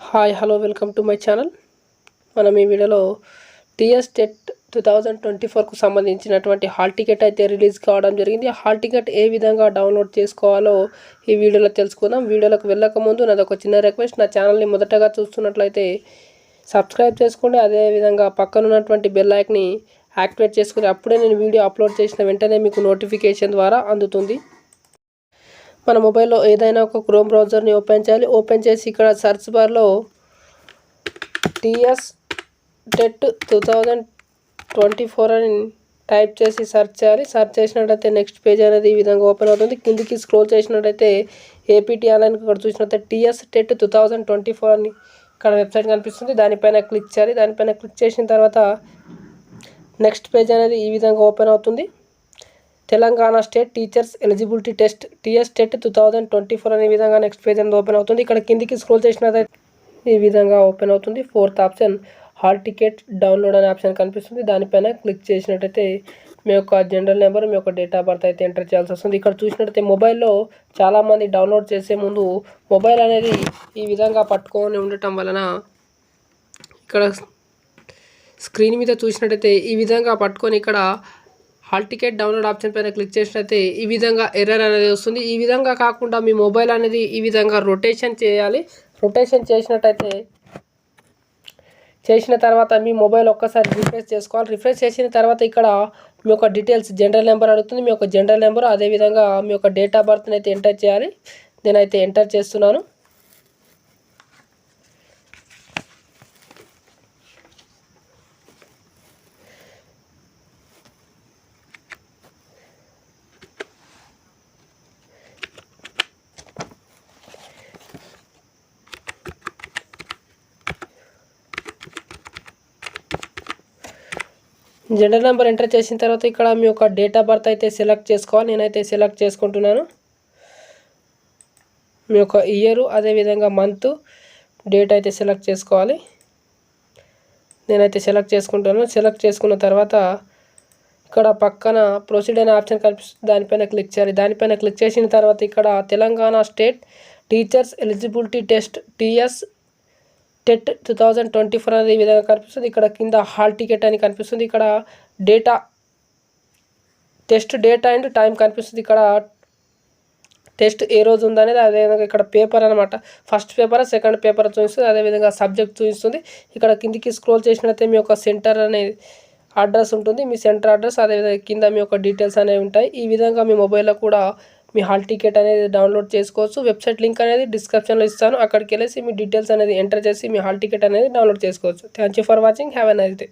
Hi hello welcome to my channel. మనం ఈ వీడియోలో టీఎస్ టెట్ 2024కు సంబంధించినటువంటి హాల్ టికెట్ అయితే రిలీజ్ కావడం జరిగింది. హాల్ టికెట్ ఏ విధంగా డౌన్లోడ్ చేసుకోవాలో ఈ వీడియోలో తెలుసుకుందాం. వీడియోలోకి వెళ్ళక ముందు నాది ఒక చిన్న రిక్వెస్ట్, నా ఛానల్ని మొదటగా చూస్తున్నట్లయితే సబ్స్క్రైబ్ చేసుకోండి. అదేవిధంగా పక్కన ఉన్నటువంటి బెల్ ఐకాన్ని యాక్టివేట్ చేసుకుని అప్పుడే నేను వీడియో అప్లోడ్ చేసిన వెంటనే మీకు నోటిఫికేషన్ ద్వారా అందుతుంది. మన మొబైల్లో ఏదైనా ఒక క్రోమ్ బ్రౌజర్ని ఓపెన్ చేయాలి. ఓపెన్ చేసి ఇక్కడ సెర్చ్ బార్లో టీఎస్ టెట్ 2024 అని టైప్ చేసి సెర్చ్ చేయాలి. సెర్చ్ చేసినట్టయితే నెక్స్ట్ పేజ్ అనేది ఈ విధంగా ఓపెన్ అవుతుంది. కిందికి స్క్రోల్ చేసినట్టయితే ఏపీటీ ఆన్లైన్ ఇక్కడ చూసినట్లయితే టీఎస్ టెట్ 2024 అని ఇక్కడ వెబ్సైట్ కనిపిస్తుంది. దానిపైన క్లిక్ చేయాలి. దానిపైన క్లిక్ చేసిన తర్వాత నెక్స్ట్ పేజ్ అనేది ఈ విధంగా ఓపెన్ అవుతుంది. Telangana state teachers eligibility test TS TET 2024 అనే విధంగా నెక్స్ట్ పేజ్ అనేది ఓపెన్ అవుతుంది. ఇక్కడ కిందికి స్క్రోల్ చేసినట్లయితే ఈ విధంగా ఓపెన్ అవుతుంది. Fourth option hall ticket download అనే ఆప్షన్ కనిపిస్తుంది. దానిపైన క్లిక్ చేసినట్టయితే మీ యొక్క జనరల్ నెంబర్, మీ యొక్క డేట్ ఆఫ్ బర్త్ అయితే ఎంటర్ చేయాల్సి వస్తుంది. ఇక్కడ చూసినట్టయితే మొబైల్లో చాలామంది డౌన్లోడ్ చేసే ముందు మొబైల్ అనేది ఈ విధంగా పట్టుకొని ఉండటం వలన ఇక్కడ స్క్రీన్ మీద చూసినట్టయితే ఈ విధంగా పట్టుకొని ఇక్కడ హాల్ టికెట్ డౌన్లోడ్ ఆప్షన్ పైన క్లిక్ చేసినట్లయితే ఈ విధంగా ఎర్రర్ అనేది వస్తుంది. ఈ విధంగా కాకుండా మీ మొబైల్ అనేది ఈ విధంగా రొటేషన్ చేయాలి. రొటేషన్ చేసిన తర్వాత మీ మొబైల్ ఒక్కసారి రిఫ్రెష్ చేసుకోవాలి. రిఫ్రెష్ చేసిన తర్వాత ఇక్కడ మీ యొక్క డీటెయిల్స్ జనరల్ నెంబర్ అడుగుతుంది. మీ యొక్క జనరల్ నెంబర్ అదేవిధంగా మీ యొక్క డేట్ ఆఫ్ బర్త్ని అయితే ఎంటర్ చేయాలి. నేనైతే ఎంటర్ చేస్తున్నాను. జనరల్ నెంబర్ ఎంటర్ చేసిన తర్వాత ఇక్కడ మీ యొక్క డేట్ ఆఫ్ బర్త్ అయితే సెలెక్ట్ చేసుకోవాలి. నేనైతే సెలెక్ట్ చేసుకుంటున్నాను. మీ యొక్క ఇయర్ అదేవిధంగా మంత్, డేట్ అయితే సెలెక్ట్ చేసుకోవాలి. నేనైతే సెలెక్ట్ చేసుకుంటాను. సెలెక్ట్ చేసుకున్న తర్వాత ఇక్కడ పక్కన ప్రొసీడ్ అనే ఆప్షన్ కనిపిస్తుంది. దానిపైన క్లిక్ చేయాలి. దానిపైన క్లిక్ చేసిన తర్వాత ఇక్కడ Telangana state teachers eligibility test TS TET 2024 అనేది ఈ విధంగా కనిపిస్తుంది. ఇక్కడ కింద హాల్ టికెట్ అని కనిపిస్తుంది. ఇక్కడ టెస్ట్ డేట్ అండ్ టైం కనిపిస్తుంది. ఇక్కడ టెస్ట్ ఏ రోజు ఉందనేది, అదేవిధంగా ఇక్కడ పేపర్ అనమాట, ఫస్ట్ పేపర్ సెకండ్ పేపర్ చూపిస్తుంది. అదేవిధంగా సబ్జెక్ట్ చూపిస్తుంది. ఇక్కడ కిందికి స్క్రోల్ చేసినట్లయితే మీ యొక్క సెంటర్ అనేది అడ్రస్ ఉంటుంది. మీ సెంటర్ అడ్రస్ అదేవిధంగా కింద మీ యొక్క డీటెయిల్స్ అనేవి ఉంటాయి. ఈ విధంగా మీ మొబైల్లో కూడా మీ హాల్ టికెట్ అనేది డౌన్లోడ్ చేసుకోవచ్చు. వెబ్సైట్ లింక్ అనేది డిస్క్రిప్షన్లో ఇస్తాను. అక్కడికి వెళ్ళేసి మీ డీటెయిల్స్ అనేది ఎంటర్ చేసి మీ హాల్ టికెట్ అనేది డౌన్లోడ్ చేసుకోవచ్చు. Thank you for watching. Have a nice day.